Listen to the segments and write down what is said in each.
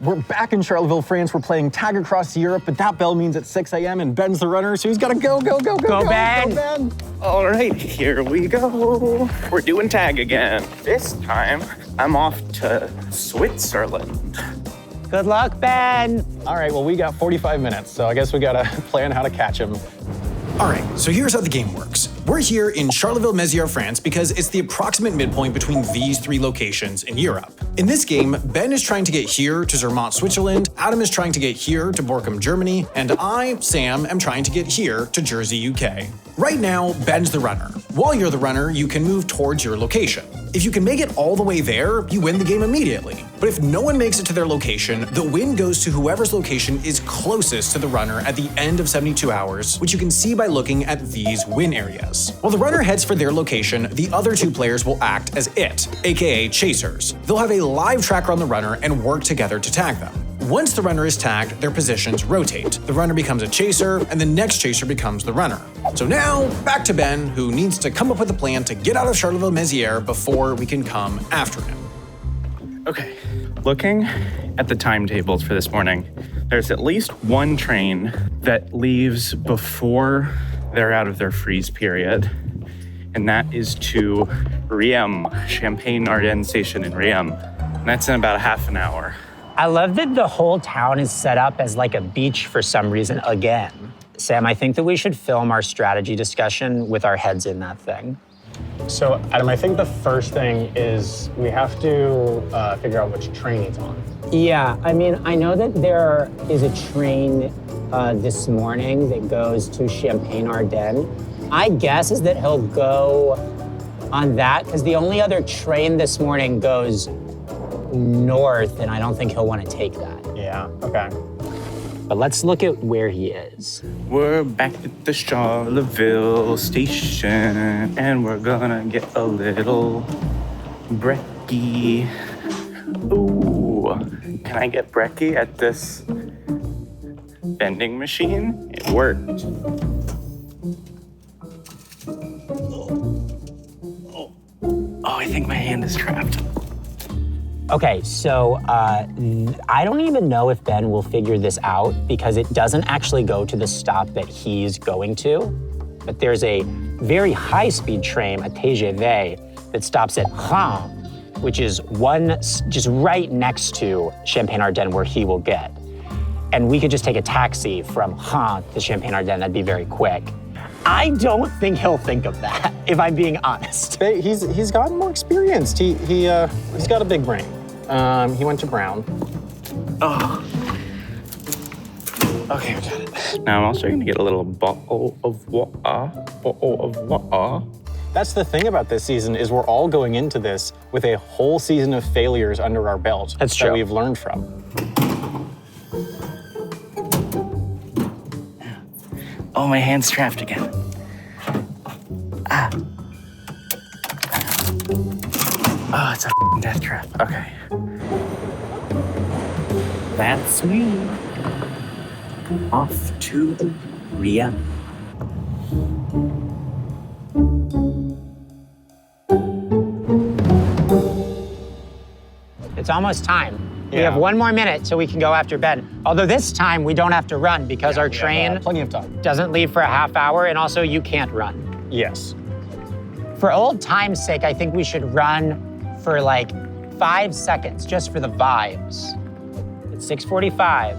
We're back in Charleville, France. We're playing tag across Europe, but that bell means it's 6 a.m. and Ben's the runner, so he's gotta go, Go, Ben! Go, Ben! All right, here we go. We're doing tag again. This time, I'm off to Switzerland. Good luck, Ben. All right, well, we got 45 minutes, so I guess we gotta plan how to catch him. All right, so here's how the game works. We're here in Charleville-Mézières, France, because it's the approximate midpoint between these three locations in Europe. In this game, Ben is trying to get here to Zermatt, Switzerland, Adam is trying to get here to Borkum, Germany, and I, Sam, am trying to get here to Jersey, UK. Right now, Ben's the runner. While you're the runner, you can move towards your location. If you can make it all the way there, you win the game immediately. But if no one makes it to their location, the win goes to whoever's location is closest to the runner at the end of 72 hours, which you can see by looking at these win areas. While the runner heads for their location, the other two players will act as it, aka chasers. They'll have a live tracker on the runner and work together to tag them. Once the runner is tagged, their positions rotate. The runner becomes a chaser, and the next chaser becomes the runner. So now, back to Ben, who needs to come up with a plan to get out of Charleville-Mézières before we can come after him. Okay, looking at the timetables for this morning, there's at least one train that leaves before they're out of their freeze period, and that is to Riem, Champagne-Ardenne Station in Riem. And that's in about a half an hour. I love that the whole town is set up as like a beach for some reason again. Sam, I think that we should film our strategy discussion with our heads in that thing. So, Adam, I think the first thing is we have to figure out which train he's on. Yeah, I mean, I know that there is a train this morning that goes to Champagne-Ardenne. My guess is that he'll go on that because the only other train this morning goes north, and I don't think he'll want to take that. Yeah, okay. But let's look at where he is. We're back at the Charleville station, and we're gonna get a little brekkie. Ooh, can I get brekkie at this vending machine? It worked. Oh, I think my hand is trapped. Okay, so I don't even know if Ben will figure this out because it doesn't actually go to the stop that he's going to. But there's a very high-speed train, a TGV, that stops at Ham, which is one just right next to Champagne-Ardenne where he will get. And we could just take a taxi from Ham to Champagne-Ardenne. That'd be very quick. I don't think he'll think of that, if I'm being honest. He's gotten more experienced. He's got a big brain. He went to Brown. Oh. Okay, I got it. Now I'm also gonna get a little bottle of water. That's the thing about this season is we're all going into this with a whole season of failures under our belt. That's true. That we've learned from. Oh, my hand's trapped again. Ah. Oh, it's a death trap. Okay. That's me. Off to Ria. It's almost time. We Yeah. have 1 more minute so we can go after Ben. Although this time we don't have to run because our We have, train plenty of time. doesn't leave for a half hour, and also you can't run. Yes. For old time's sake, I think we should run for like 5 seconds just for the vibes. It's 6:45.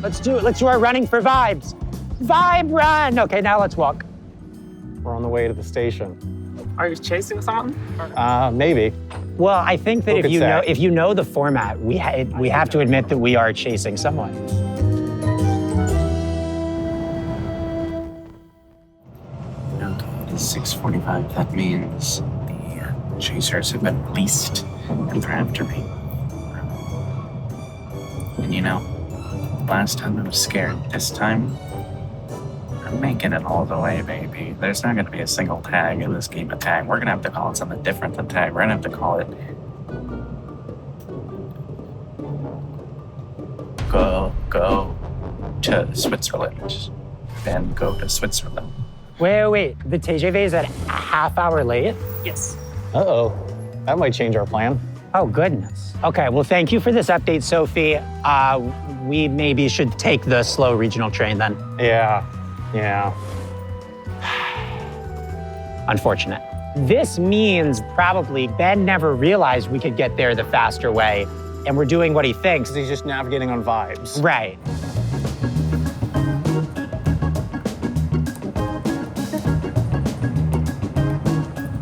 Let's do it. Let's do our running for vibes. Vibe run. Okay, now let's walk. We're on the way to the station. Are you chasing someone? Maybe. Well, I think that Who could say? if you know the format, we have to admit that we are chasing someone. Okay, it is 6:45. That means the chasers have been released and they're after me. And you know, last time I was scared. This time, I'm making it all the way, baby. There's not gonna be a single tag in this game of tag. We're gonna have to call it something different than tag. We're gonna have to call it Go to Switzerland. Then go to Switzerland. Wait. The TGV is at a half hour late? Yes. Uh-oh. That might change our plan. Oh, goodness. Okay, well, thank you for this update, Sophie. We maybe should take the slow regional train then. Yeah. Unfortunate. This means probably Ben never realized we could get there the faster way, and we're doing what he thinks. He's just navigating on vibes. Right.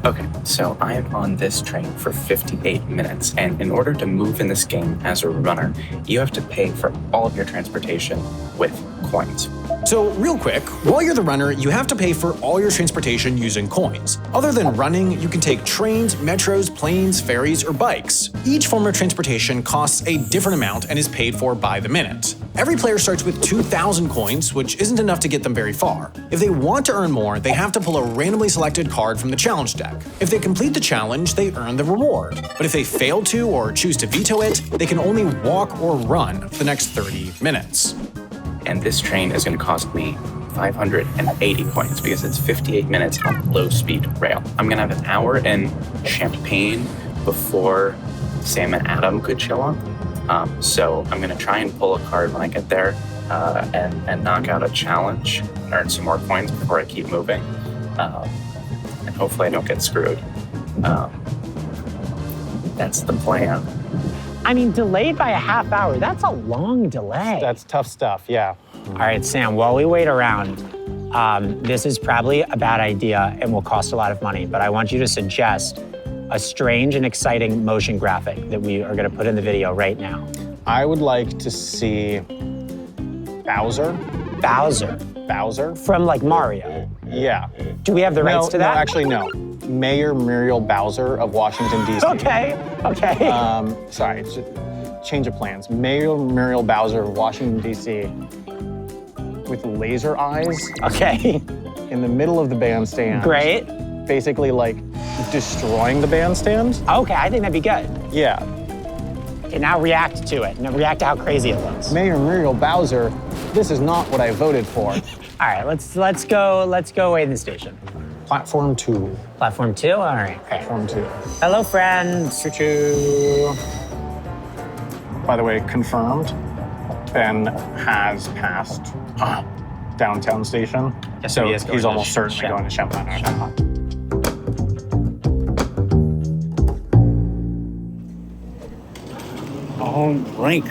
Okay, so I am on this train for 58 minutes, and in order to move in this game as a runner, you have to pay for all of your transportation with coins. So real quick, while you're the runner, you have to pay for all your transportation using coins. Other than running, you can take trains, metros, planes, ferries, or bikes. Each form of transportation costs a different amount and is paid for by the minute. Every player starts with 2,000 coins, which isn't enough to get them very far. If they want to earn more, they have to pull a randomly selected card from the challenge deck. If they complete the challenge, they earn the reward. But if they fail to or choose to veto it, they can only walk or run for the next 30 minutes. And this train is going to cost me 580 coins because it's 58 minutes on low-speed rail. I'm going to have an hour in Champagne before Sam and Adam could show up. So I'm going to try and pull a card when I get there and knock out a challenge and earn some more coins before I keep moving. And hopefully I don't get screwed. That's the plan. I mean, delayed by a half hour, that's a long delay. That's tough stuff, yeah. All right, Sam, while we wait around, this is probably a bad idea and will cost a lot of money, but I want you to suggest a strange and exciting motion graphic that we are gonna put in the video right now. I would like to see Bowser. Bowser? From like Mario. Yeah. Do we have the rights to that? No, actually, no. Mayor Muriel Bowser of Washington, D.C. Okay. Sorry, change of plans. Mayor Muriel Bowser of Washington, D.C. with laser eyes. Okay. In the middle of the bandstand. Great. Basically, like, destroying the bandstand. Okay, I think that'd be good. Yeah. Okay, now react to it. Now react to how crazy it looks. Mayor Muriel Bowser, this is not what I voted for. All right, let's go away in the station. Platform 2. Platform 2? All right. Okay. Platform 2. Hello, friends. Choo-choo. By the way, confirmed. Ben has passed downtown station. Yes, so he is going he's to almost certainly going to Champagne. All right.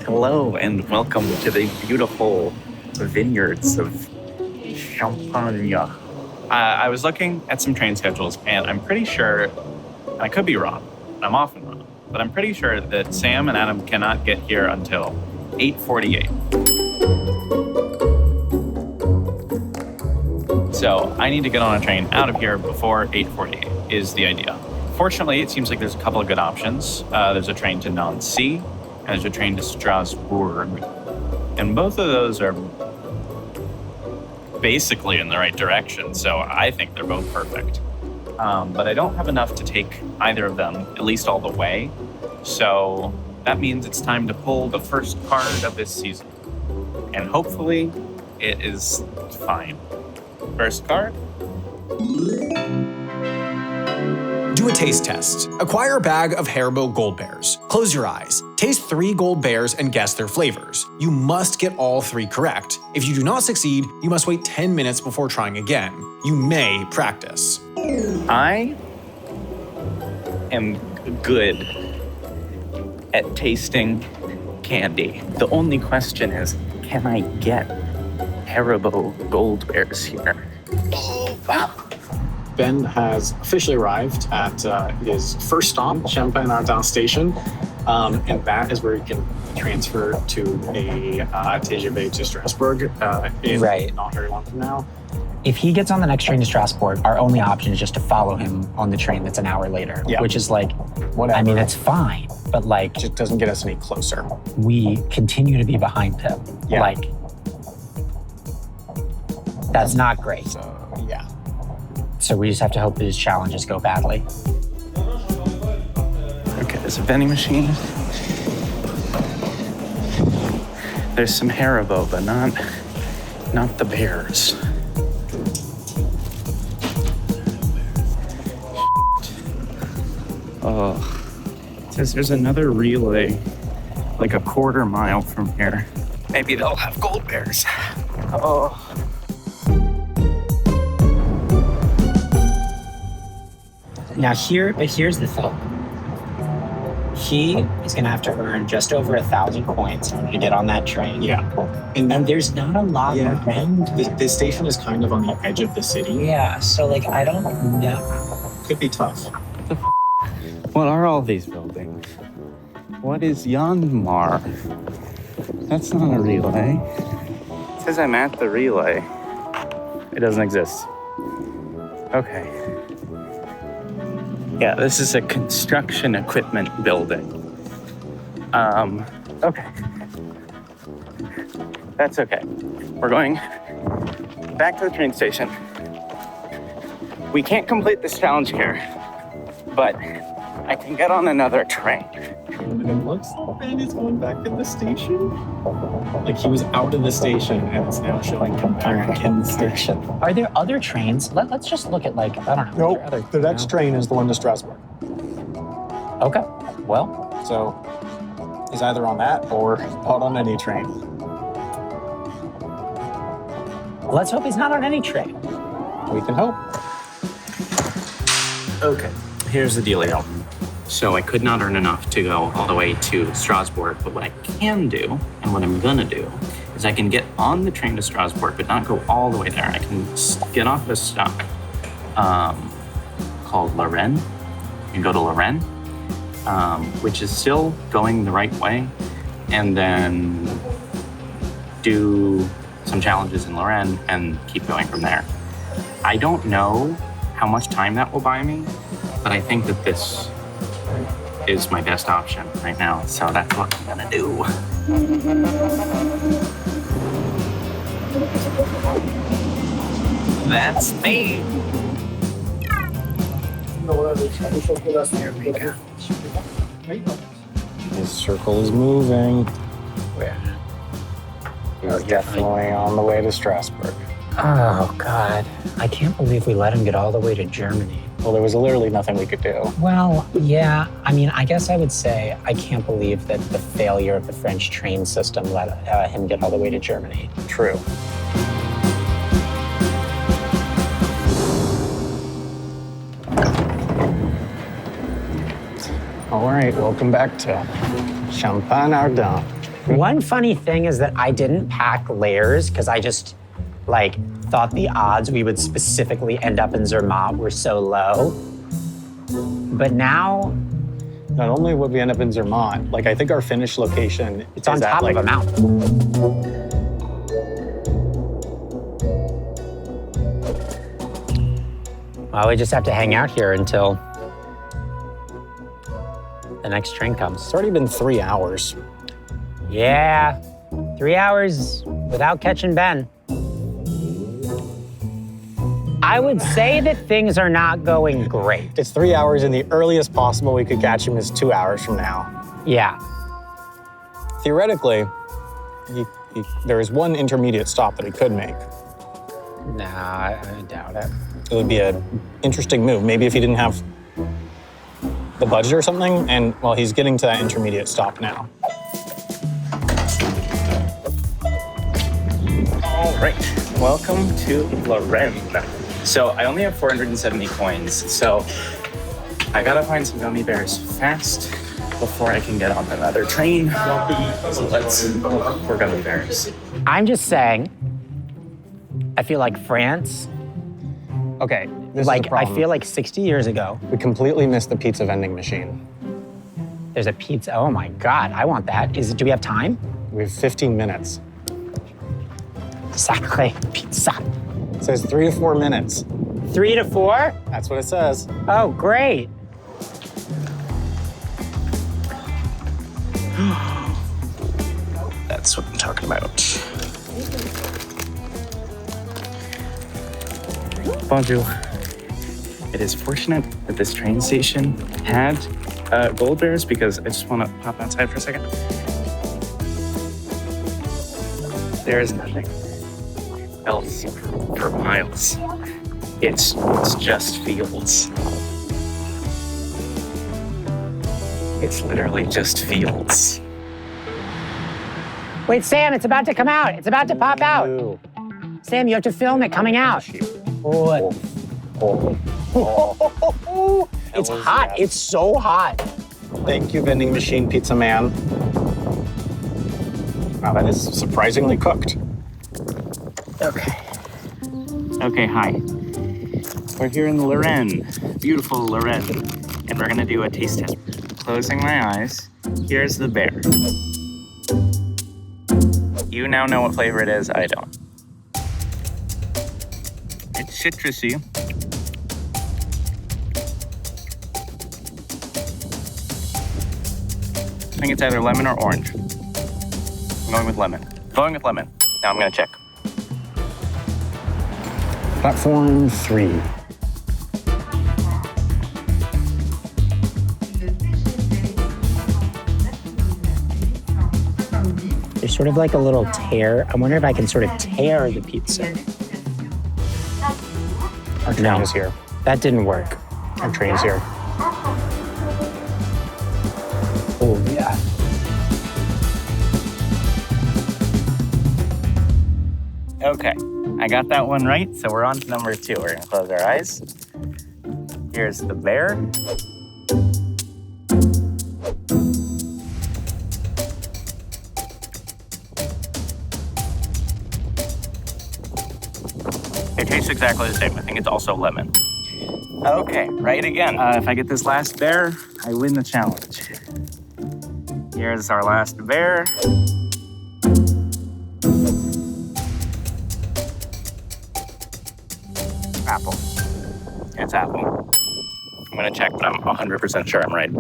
Hello and welcome to the beautiful vineyards of Champagne. I was looking at some train schedules, and I'm pretty sure, and I could be wrong, I'm often wrong, but I'm pretty sure that Sam and Adam cannot get here until 8:48. So I need to get on a train out of here before 8:48 is the idea. Fortunately, it seems like there's a couple of good options. There's a train to Nancy, and there's a train to Strasbourg. And both of those are basically in the right direction, so I think they're both perfect. But I don't have enough to take either of them, at least all the way. So that means it's time to pull the first card of this season. And hopefully it is fine. First card. Do a taste test. Acquire a bag of Haribo Gold Bears. Close your eyes. Taste 3 gold bears and guess their flavors. You must get all 3 correct. If you do not succeed, you must wait 10 minutes before trying again. You may practice. I am good at tasting candy. The only question is, can I get Haribo Gold Bears here? Ben has officially arrived at his first stop, Champagne Ardent Station, and that is where he can transfer to a TGV to Strasbourg in not very long from now. If he gets on the next train to Strasbourg, our only option is just to follow him on the train that's an hour later, which is like, whatever. I mean, it's fine, but like, It just doesn't get us any closer. we continue to be behind him. Yeah. Like, that's not great. So, yeah. So we just have to hope that his challenges go badly. Okay, there's a vending machine. There's some Haribo, but not the bears. Oh, Says there's another relay, like a quarter mile from here. Maybe they'll have gold bears. Oh. Now here's the thing. He is gonna have to earn just over 1,000 points in order to get on that train. Yeah. And there's not a lot around. The station is kind of on the edge of the city. Yeah, so like I don't know. Could be tough. What are all these buildings? What is Yanmar? That's not a relay. It says I'm at the relay. It doesn't exist. Okay. Yeah, this is a construction equipment building. Okay. That's okay. We're going back to the train station. We can't complete this challenge here, but I can get on another train. And it looks like Ben is going back to the station. Like he was out of the station and it's now showing him back in the station. Are there other trains? Let's just look at like, I don't know. Nope. The next train is the one to Strasbourg. Okay, well. So he's either on that or not on any train. Let's hope he's not on any train. We can hope. Okay, here's the dealio. So I could not earn enough to go all the way to Strasbourg, but what I can do, and what I'm gonna do, is I can get on the train to Strasbourg, but not go all the way there. I can get off at a stop called Lorraine. You can go to Lorraine, which is still going the right way, and then do some challenges in Lorraine and keep going from there. I don't know how much time that will buy me, but I think that this is my best option right now, so that's what I'm gonna do. That's me. His circle is moving. He's definitely on the way to Strasbourg. Oh, God. I can't believe we let him get all the way to Germany. Well, there was literally nothing we could do. Well, yeah. I mean, I guess I would say I can't believe that the failure of the French train system let him get all the way to Germany. True. All right, welcome back to Champagne Ardent. One funny thing is that I didn't pack layers because I just, thought the odds we would specifically end up in Zermatt were so low. But now... Not only would we end up in Zermatt, I think our finish location... It's on top of a mountain. Well, we just have to hang out here until the next train comes. It's already been 3 hours. Yeah, 3 hours without catching Ben. I would say that things are not going great. It's 3 hours, and the earliest possible we could catch him is 2 hours from now. Yeah. Theoretically, there is one intermediate stop that he could make. Nah, I doubt it. It would be an interesting move. Maybe if he didn't have the budget or something, and, well, he's getting to that intermediate stop now. All right, welcome to Lorraine. So I only have 470 coins, so I gotta find some gummy bears fast before I can get on another train. So let's look for gummy bears. I'm just saying, I feel like France, Okay, this is the I problem. feel like 60 years ago, We completely missed the pizza vending machine. there's a pizza. Oh my God, I want that. Do we have time? We have 15 minutes. Sacré pizza. It says 3 to 4 minutes. 3 to 4? That's what it says. Oh, great. That's what I'm talking about. Bonjour. It is fortunate that this train station had gold bears because I just want to pop outside for a second. There is nothing else for miles. It's just fields. It's literally just fields. Wait, Sam, it's about to come out. It's about to pop out. Sam, you have to film it coming out. It's hot. It's so hot. Thank you, vending machine pizza man. Wow, that is surprisingly cooked. Okay, hi. We're here in Lorraine, beautiful Lorraine, and we're gonna do a taste test. Closing my eyes, here's the bear. You now know what flavor it is, I don't. It's citrusy. I think it's either lemon or orange. I'm going with lemon. Now I'm gonna check. Platform 3. There's sort of like a little tear. I wonder if I can sort of tear the pizza. Our train is here. That didn't work. Our train is here. Oh, yeah. Okay, I got that one right, so we're on to number 2. We're gonna close our eyes. Here's the bear. It tastes exactly the same. I think it's also lemon. Okay, right again. If I get this last bear, I win the challenge. Here's our last bear. Apple. It's apple. I'm gonna check, but I'm 100% sure I'm right.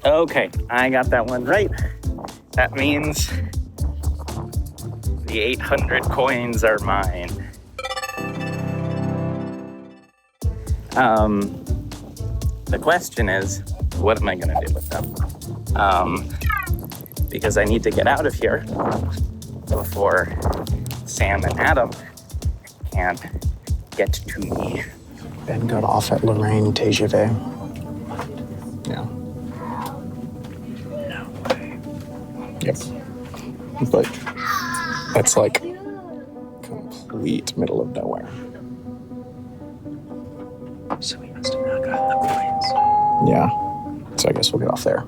Okay, I got that one right. That means the 800 coins are mine. The question is, what am I gonna do with them? Because I need to get out of here before Sam and Adam can get to me. Ben got off at Lorraine TGV. Yeah. No way. Yep. But that's like complete middle of nowhere. So we must have not gotten the coins. Yeah. So I guess we'll get off there.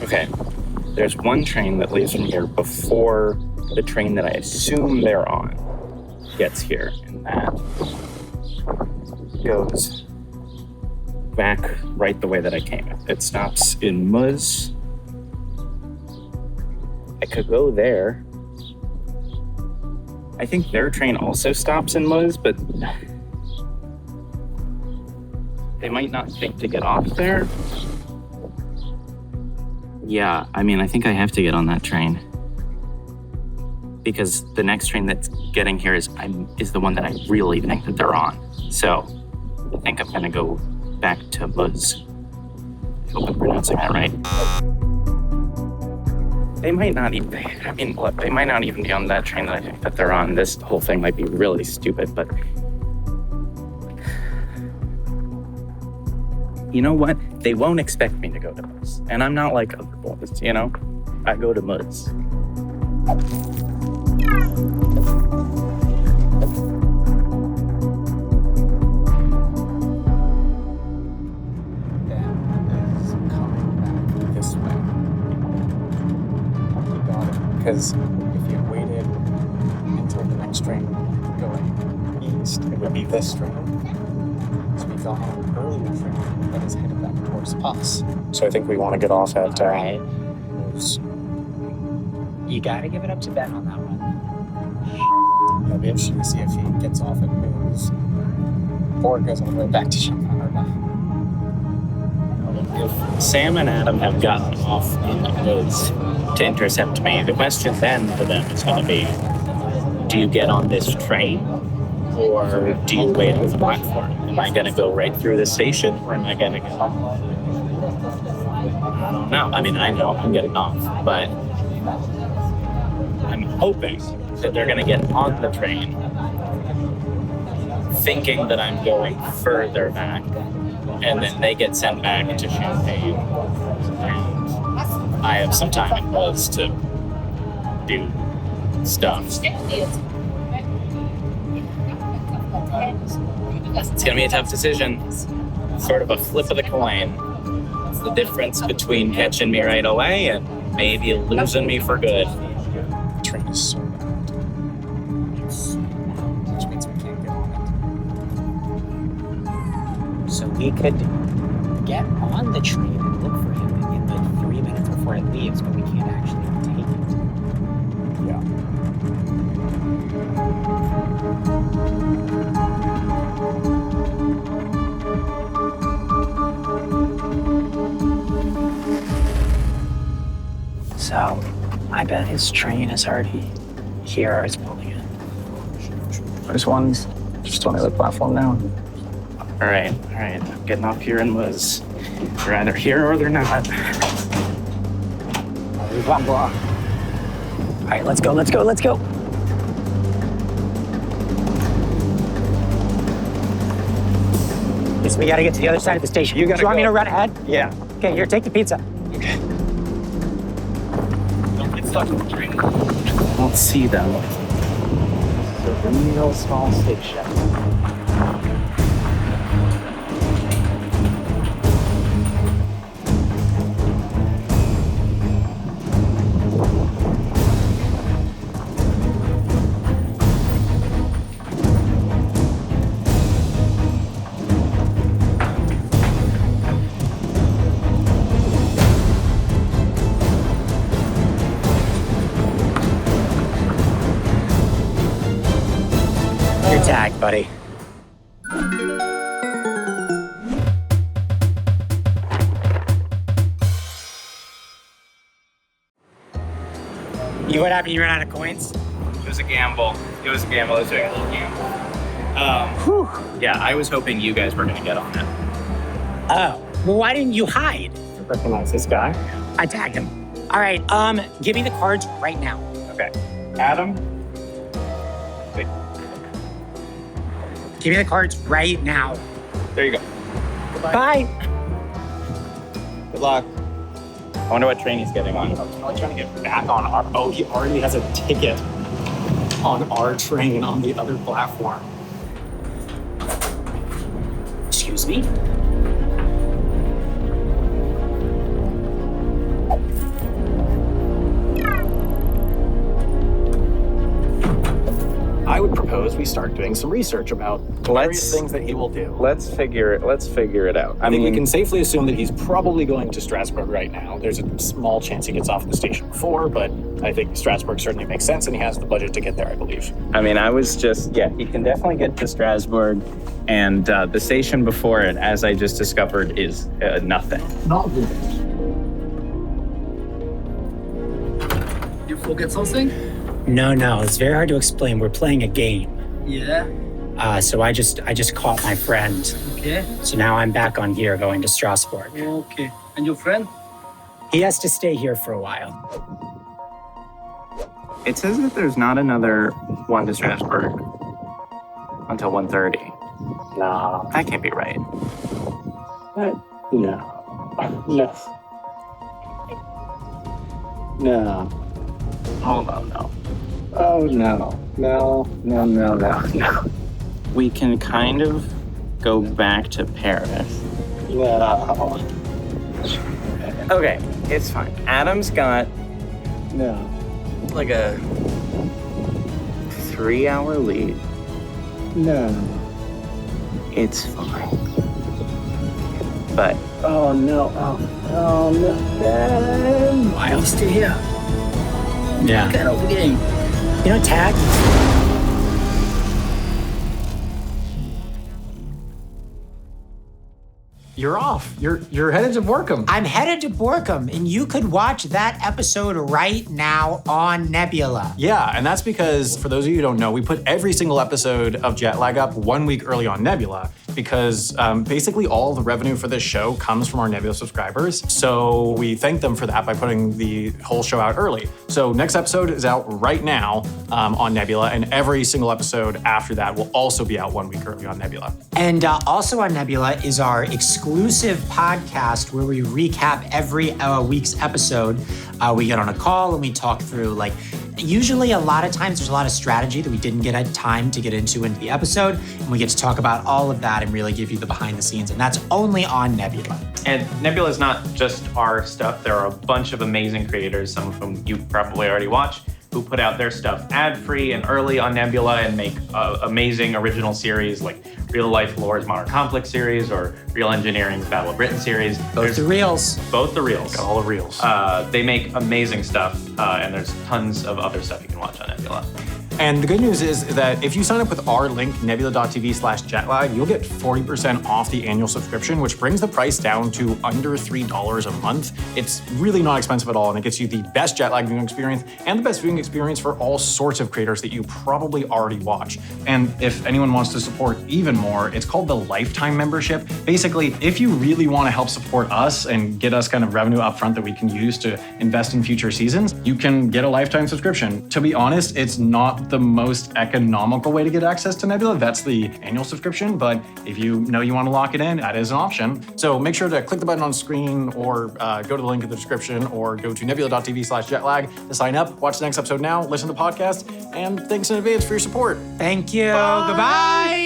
Okay, there's one train that leaves from here before the train that I assume they're on gets here, and that goes back right the way that I came. It stops in Muz. I could go there. I think their train also stops in Muz, but they might not think to get off there. Yeah, I mean, I think I have to get on that train. Because the next train that's getting here is the one that I really think that they're on. So I think I'm gonna go back to Buzz. I hope I'm pronouncing that right. They might not even, look, they might not even be on that train that I think that they're on. This whole thing might be really stupid, but you know what? They won't expect me to go to Buzz. And I'm not like other boys, you know? I go to Buzz. Because if you waited until the next train going east, it would be this train. So we got on an earlier train that is headed back towards us. So I think we want to get off at Moose. You gotta give it up to Ben on that one. It'll be interesting to see if he gets off at Moose or goes all the way back to Champagne or not. If Sam and Adam have gotten off in the woods to intercept me, the question then for them is going to be, do you get on this train or do you wait on the platform? Am I going to go right through the station or am I going to go? I don't know. I mean, I know I'm getting off, but I'm hoping that they're going to get on the train thinking that I'm going further back, and then they get sent back to Champagne, and I have some time in Buzz to do stuff. It's gonna be a tough decision. Sort of a flip of the coin. It's the difference between catching me right away and maybe losing me for good. The train is so bad. Which means we can't get on it. So we could get on the train and look for him in like 3 minutes before it leaves, but we can't actually take it. Yeah. So I bet his train is already here or is pulling in. There's one just on the other platform now. All right. I'm getting off here in Liz. They're either here or they're not. Blah, blah. All right, let's go. Yes, we gotta get to the other side of the station. You gotta Do you want me go. to run ahead? Yeah. Okay, here, take the pizza. Don't get stuck in the train. I don't see them. So the real small station. You're tagged, buddy. What happened? You ran out of coins? It was a gamble. I was doing a little gamble. Yeah, I was hoping you guys were gonna get on it. Oh, well, why didn't you hide? Recognize this guy. I tagged him. All right, give me the cards right now. Okay. Adam? Wait, Give me the cards right now. there you go. Bye. Good luck. I wonder what train he's getting on. I'm probably trying to get back on our. Oh, he already has a ticket on our train on the other platform. Excuse me? I would propose we start doing some research about various things that he will do. Let's figure it out. I think we can safely assume that he's probably going to Strasbourg right now. There's a small chance he gets off the station before, but I think Strasbourg certainly makes sense, and he has the budget to get there, I believe. I mean, I was just, yeah, he can definitely get to Strasbourg. And the station before it, as I just discovered, is nothing. Not good. You forget something? No, it's very hard to explain. We're playing a game. Yeah. So I just caught my friend. Okay. So now I'm back on here going to Strasbourg. Okay. And your friend? He has to stay here for a while. It says that there's not another one to Strasbourg until 1:30. Nah. That can't be right. No. No. Hold on, no. Oh, no. No. We can kind of go back to Paris. No. Okay, it's fine. Adam's got No. like a 3-hour lead. No. It's fine. But Oh, no. Oh, no. Ben. Why are you still here? Yeah. Get out of the game. You know, tag. You're off. You're headed to Borkum. I'm headed to Borkum, and you could watch that episode right now on Nebula. Yeah, and that's because, for those of you who don't know, we put every single episode of Jetlag up 1 week early on Nebula. because basically all the revenue for this show comes from our Nebula subscribers. So we thank them for that by putting the whole show out early. So next episode is out right now on Nebula, and every single episode after that will also be out 1 week early on Nebula. And also on Nebula is our exclusive podcast where we recap every week's episode. We get on a call and we talk through, usually a lot of times there's a lot of strategy that we didn't get time to get into the episode. And we get to talk about all of that and really give you the behind the scenes. And that's only on Nebula. And Nebula is not just our stuff. There are a bunch of amazing creators, some of whom you probably already watch, who put out their stuff ad-free and early on Nebula and make amazing original series like Real Life Lore's Modern Conflict series or Real Engineering's Battle of Britain series. Both the reels. Both the reels. All the reels. They make amazing stuff, and there's tons of other stuff you can watch on Nebula. And the good news is that if you sign up with our link, nebula.tv/jetlag, you'll get 40% off the annual subscription, which brings the price down to under $3 a month. It's really not expensive at all, and it gets you the best jetlag viewing experience and the best viewing experience for all sorts of creators that you probably already watch. And if anyone wants to support even more, it's called the Lifetime Membership. Basically, if you really want to help support us and get us kind of revenue upfront that we can use to invest in future seasons, you can get a lifetime subscription. To be honest, it's not the most economical way to get access to Nebula. That's the annual subscription, but if you know you want to lock it in, that is an option. So make sure to click the button on screen or go to the link in the description or go to nebula.tv/jetlag to sign up, watch the next episode now, listen to the podcast, and thanks in advance for your support. Thank you. Goodbye.